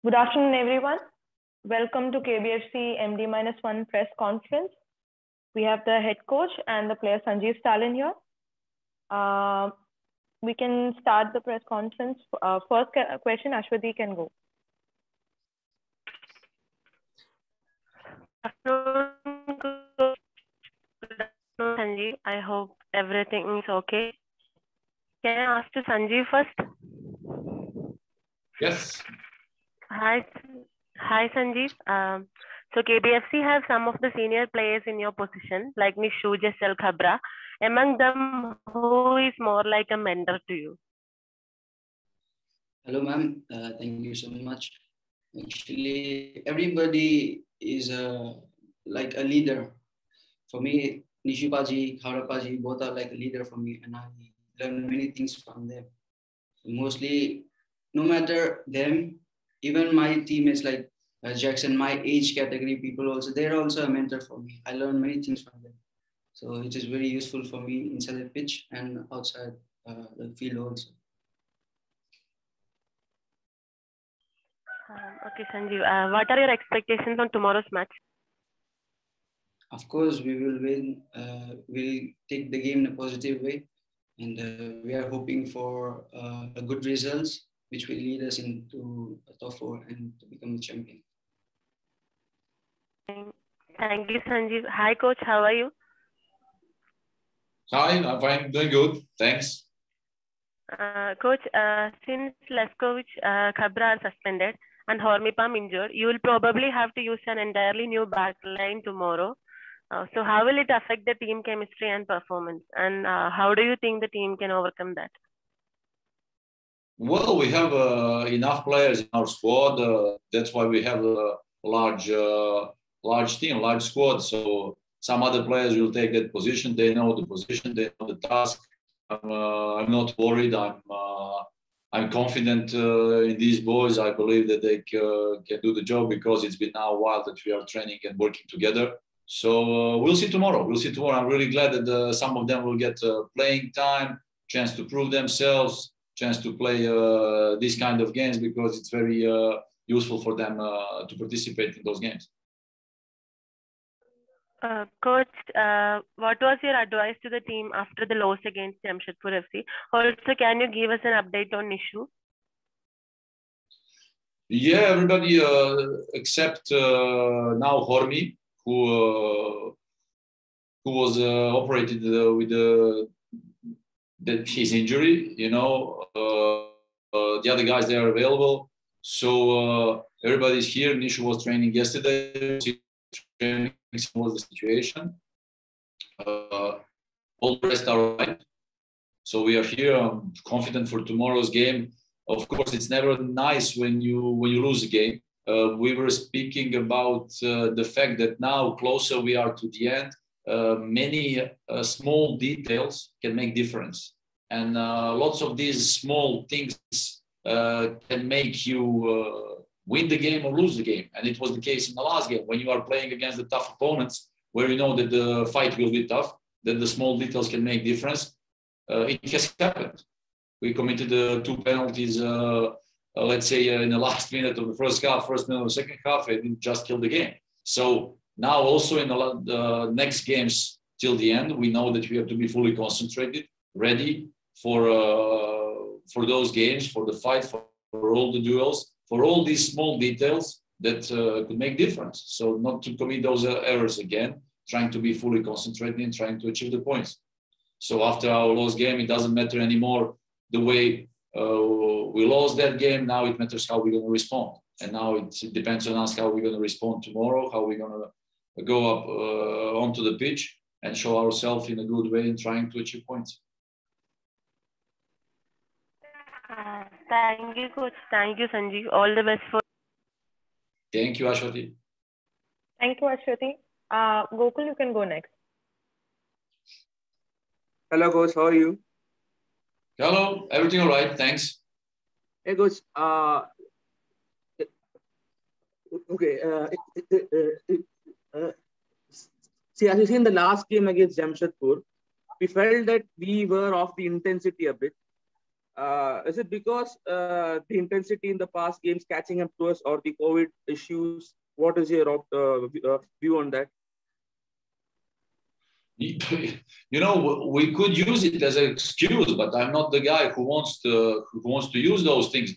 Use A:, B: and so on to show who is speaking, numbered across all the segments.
A: Good afternoon, everyone. Welcome to KBFC MD-1 press conference. We have the head coach and the player Sanjeev Stalin here. We can start the press conference. First question, Ashwati can go.
B: Sanjeev, I hope everything is okay. Can I ask to Sanjeev first?
C: Yes.
B: Hi Sanjeev. So KBFC have some of the senior players in your position, like Nishu, Jessel, Khabra. Among them, who is more like a mentor to you?
D: Hello, ma'am. Thank you so much. Actually, everybody is like a leader. For me, Nishu Paji, Khabra Paji, both are like a leader for me, and I learn many things from them. Mostly, no matter them, even my teammates like Jackson, my age category people also, they're also a mentor for me. I learn many things from them. So it is very useful for me inside the pitch and outside the field also.
B: Okay, Sanjeev. What are your expectations on tomorrow's match?
D: Of course, we will win. We'll take the game in a positive way. And we are hoping for a good results, which will lead us into a top 4 and to become a champion.
B: Thank you, Sanjeev. Hi, coach. How are you?
C: Hi, I'm fine. Doing good. Thanks.
B: Coach, since Leskovic, Khabra are suspended and Hormipam injured, you will probably have to use an entirely new back line tomorrow. So how will it affect the team chemistry and performance? And how do you think the team can overcome that?
C: Well, we have enough players in our squad. That's why we have a large team, large squad. So some other players will take that position. They know the position, they know the task. I'm not worried. I'm confident in these boys. I believe that they can do the job because it's been now a while that we are training and working together. So we'll see tomorrow. I'm really glad that some of them will get playing time, chance to prove themselves, chance to play these kind of games because it's very useful for them to participate in those games.
B: Coach, what was your advice to the team after the loss against Jamshedpur FC? Also, can you give us an update on Nishu?
C: Yeah, everybody except now Hormi, who was operated with his injury. You know, the other guys, they are available. So everybody's here. Nishu was training yesterday. Training was the situation. All the rest are right. So we are here. I'm confident for tomorrow's game. Of course, it's never nice when you lose a game. We were speaking about the fact that now closer we are to the end, many small details can make difference. And lots of these small things can make you win the game or lose the game. And it was the case in the last game when you are playing against the tough opponents where you know that the fight will be tough, that the small details can make difference. It has happened. We committed 2 penalties, let's say in the last minute of the first minute of the second half, and it just killed the game. So now also in the next games till the end, we know that we have to be fully concentrated, ready for those games, for the fight, for all the duels, for all these small details that could make difference. So not to commit those errors again, trying to be fully concentrated and trying to achieve the points. So after our lost game, it doesn't matter anymore the way we lost that game. Now it matters how we're going to respond. And now it depends on us how we're going to respond tomorrow, how we're going to go up onto the pitch and show ourselves in a good way and trying to achieve points.
B: Thank you, coach. Thank you, Sanjeev. All the best for.
C: Thank you, Ashwati.
A: Thank you, Ashwati. Gokul, you can go next.
E: Hello, coach. How are you?
C: Hello. Everything all right? Thanks.
E: Hey, coach. Okay. See, as you see in the last game against Jamshedpur, we felt that we were off the intensity a bit. Is it because the intensity in the past games catching up to us or the COVID issues? What is your view on that?
C: You know, we could use it as an excuse, but I'm not the guy who wants to use those things.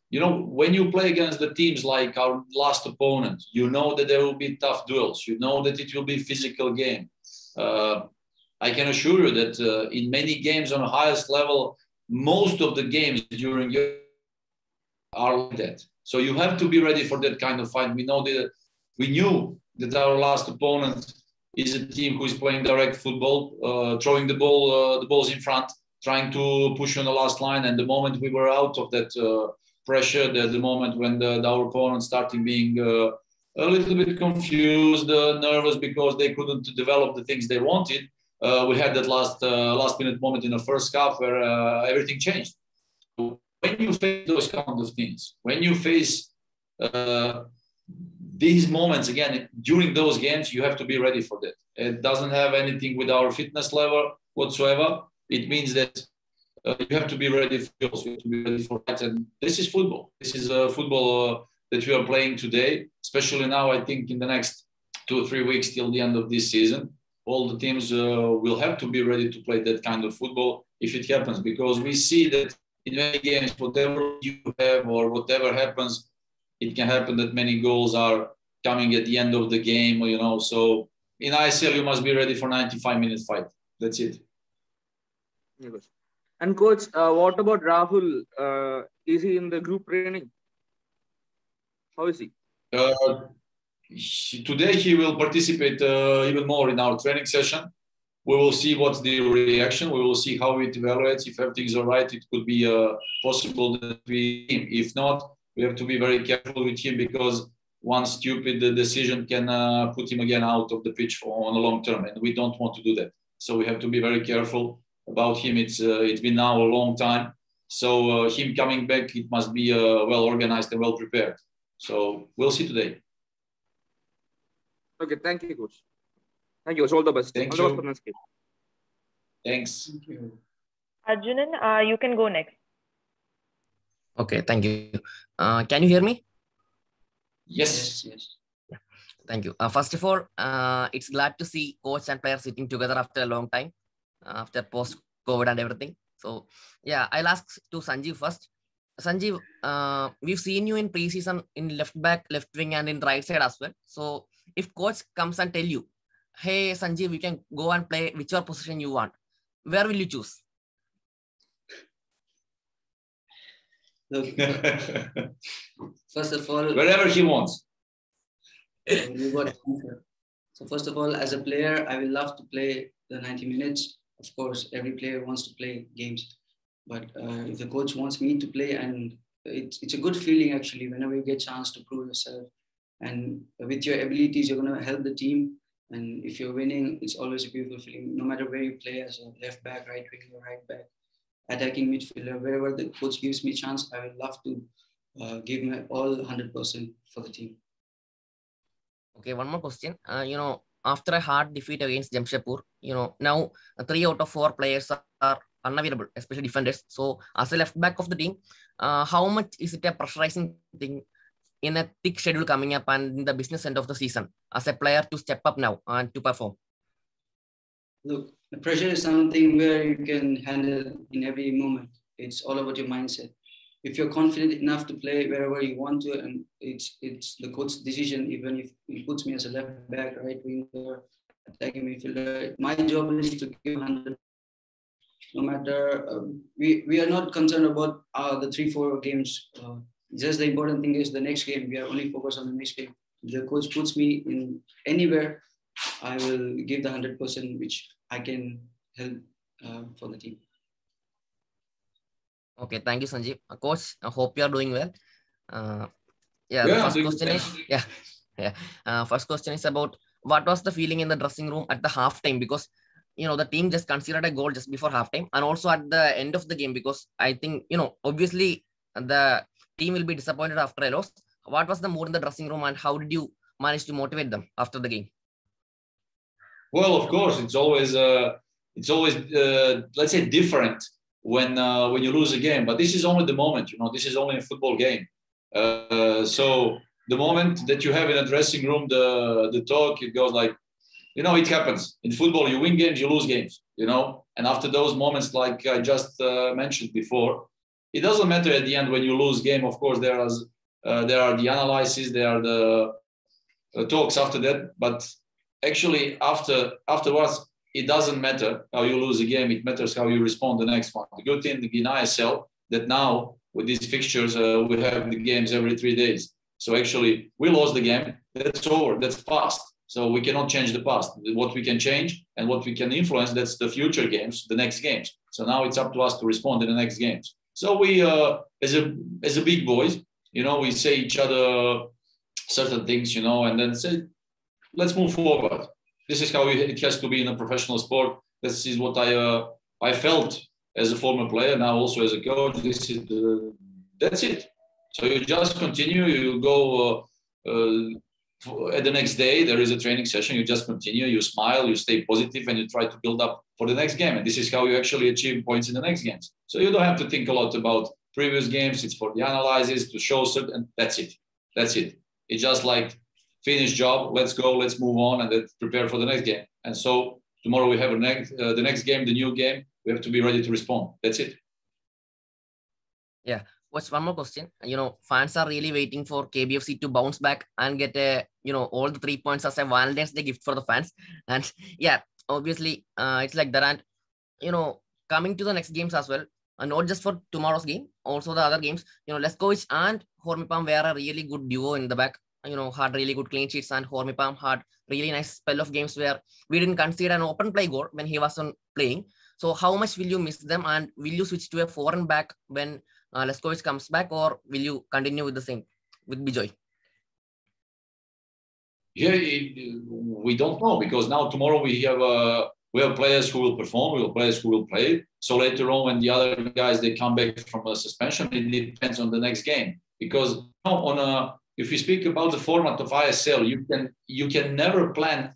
C: You know, when you play against the teams like our last opponent, you know that there will be tough duels. You know that it will be a physical game. I can assure you that in many games on the highest level, most of the games during your are like that. So you have to be ready for that kind of fight. We knew that our last opponent is a team who is playing direct football, throwing the balls in front, trying to push on the last line. And the moment we were out of that pressure, the moment when our opponent started being a little bit confused, nervous because they couldn't develop the things they wanted, we had that last minute moment in the first half where everything changed. When you face those kind of things, when you face these moments again during those games, you have to be ready for that. It doesn't have anything with our fitness level whatsoever. It means that you have to be ready for goals. You have to be ready for that. And this is football. This is football that we are playing today, especially now. I think in the next 2 or 3 weeks till the end of this season, all the teams will have to be ready to play that kind of football if it happens, because we see that in many games, whatever you have or whatever happens, it can happen that many goals are coming at the end of the game, you know. So in ISL, you must be ready for 95-minute fight. That's it.
E: And coach, what about Rahul? Is he in the group training? How is he?
C: Today he will participate even more in our training session. We will see what's the reaction. We will see how it evaluates. If everything's all right, it could be possible that we. If not, we have to be very careful with him, because one stupid decision can put him again out of the pitch on the long term, and we don't want to do that. So we have to be very careful about him. It's been now a long time. So him coming back, it must be well organized and well prepared. So we'll see today.
E: Okay, thank you, coach. Thank you. All the best.
C: Thank
E: all
C: you.
E: The best.
C: Thanks.
D: Thank you.
A: Arjunan, you can go next.
F: Okay, thank you. Can you hear me?
C: Yes.
D: Yes.
F: Yeah, thank you. First of all, it's glad to see coach and player sitting together after a long time, after post-COVID and everything. So, yeah, I'll ask to Sanjeev first. Sanjeev, we've seen you in preseason in left back, left wing, and in right side as well. So, if coach comes and tell you, hey, Sanjeev, you can go and play whichever position you want, where will you choose?
D: Look, first of all,
C: Wherever he wants.
D: So first of all, as a player, I will love to play the 90 minutes. Of course, every player wants to play games. But if the coach wants me to play, and it's a good feeling actually, whenever you get a chance to prove yourself. And with your abilities, you're going to help the team. And if you're winning, it's always a beautiful feeling, no matter where you play, as a left back, right wing, or right back, attacking midfielder, wherever the coach gives me a chance, I would love to give my all 100% for the team.
F: Okay, one more question. After a hard defeat against Jamshedpur, now 3 out of 4 players are unavailable, especially defenders. So as a left back of the team, how much is it a pressurizing thing in a thick schedule coming up and in the business end of the season as a player to step up now and to perform?
D: Look, the pressure is something where you can handle in every moment. It's all about your mindset. If you're confident enough to play wherever you want to, and it's the coach's decision, even if he puts me as a left back, right winger, attacking midfielder, my job is to give 100. No matter, we are not concerned about the 3-4 games. Just the important thing is the next game. We are only focused on the next game. If the coach puts me in anywhere, I will give the 100%, which I can help for the team.
F: Okay, thank you, Sanjeev. Coach, I hope you are doing well. The first question is, first question is about what was the feeling in the dressing room at the halftime, because the team just conceded a goal just before halftime, and also at the end of the game, because I think obviously the team will be disappointed after a loss. What was the mood in the dressing room, and how did you manage to motivate them after the game?
C: Well, of course, it's always let's say different when you lose a game. But this is only the moment, you know. This is only a football game. So the moment that you have in a dressing room, the talk, it goes like, you know, it happens in football. You win games, you lose games, you know. And after those moments, like I just mentioned before, it doesn't matter at the end when you lose game. Of course, there are the analyses, there are the talks after that. But actually, afterwards, it doesn't matter how you lose a game. It matters how you respond the next one. The good thing in ISL that now with these fixtures, we have the games every 3 days. So actually, we lost the game. That's over. That's past. So we cannot change the past. What we can change and what we can influence, that's the future games, the next games. So now it's up to us to respond in the next games. So we, as a big boys, you know, we say each other certain things, you know, and then say, let's move forward. This is how it has to be in a professional sport. This is what I felt as a former player, now also as a coach. That's it. So you just continue. You go at the next day. There is a training session. You just continue. You smile. You stay positive, and you try to build up for the next game. And this is how you actually achieve points in the next games. So you don't have to think a lot about previous games. It's for the analysis to show certain. That's it. That's it. It's just like finish job. Let's go. Let's move on, and let's prepare for the next game. And so tomorrow we have the next game, the new game. We have to be ready to respond. That's it.
F: Yeah. What's one more question? You know, fans are really waiting for KBFC to bounce back and get all the 3 points as a Valentine's Day gift for the fans. And yeah, obviously, it's like that. And you know, coming to the next games as well, and not just for tomorrow's game, also the other games. You know, Leskovic and Hormipam were a really good duo in the back. You know, had really good clean sheets, and Hormipam had really nice spell of games where we didn't concede an open play goal when he was on playing. So how much will you miss them, and will you switch to a foreign back when Leskovic comes back, or will you continue with the same with Bijoy?
C: Yeah, we don't know, because now tomorrow we have players who will perform, we have players who will play. So later on, when the other guys they come back from a suspension, it depends on the next game. Because if you speak about the format of ISL, you can never plan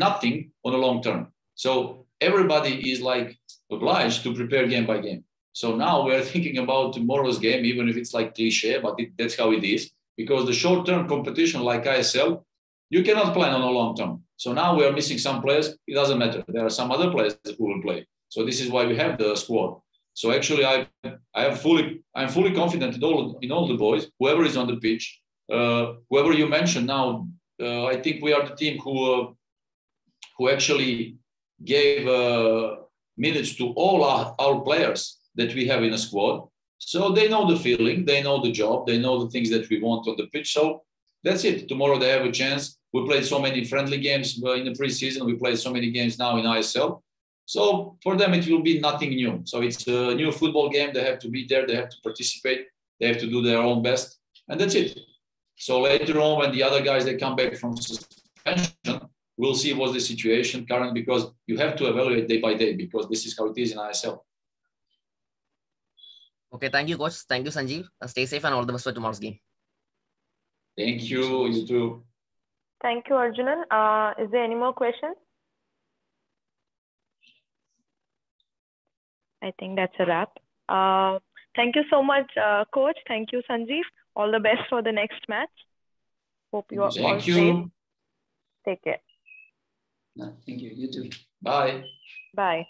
C: nothing on a long term. So everybody is like obliged to prepare game by game. So now we're thinking about tomorrow's game, even if it's like cliche, but that's how it is. Because the short-term competition like ISL, you cannot plan on a long term. So now we are missing some players. It doesn't matter. There are some other players who will play. So this is why we have the squad. So actually, I'm fully confident in all the boys, whoever is on the pitch, whoever you mentioned now. I think we are the team who actually gave minutes to all our players that we have in a squad. So they know the feeling, they know the job, they know the things that we want on the pitch. So that's it. Tomorrow they have a chance. We played so many friendly games in the preseason. We played so many games now in ISL. So for them, it will be nothing new. So it's a new football game. They have to be there. They have to participate. They have to do their own best. And that's it. So later on, when the other guys, they come back from suspension, we'll see what's the situation current, because you have to evaluate day by day, because this is how it is in ISL.
F: Okay, thank you, coach. Thank you, Sanjeev. Stay safe and all the best for tomorrow's game.
C: Thank you. You too.
A: Thank you, Arjunan. Is there any more questions? I think that's a wrap. Thank you so much, coach. Thank you, Sanjeev. All the best for the next match. Hope you are all safe. Take care.
D: No, thank you. You too.
C: Bye.
A: Bye.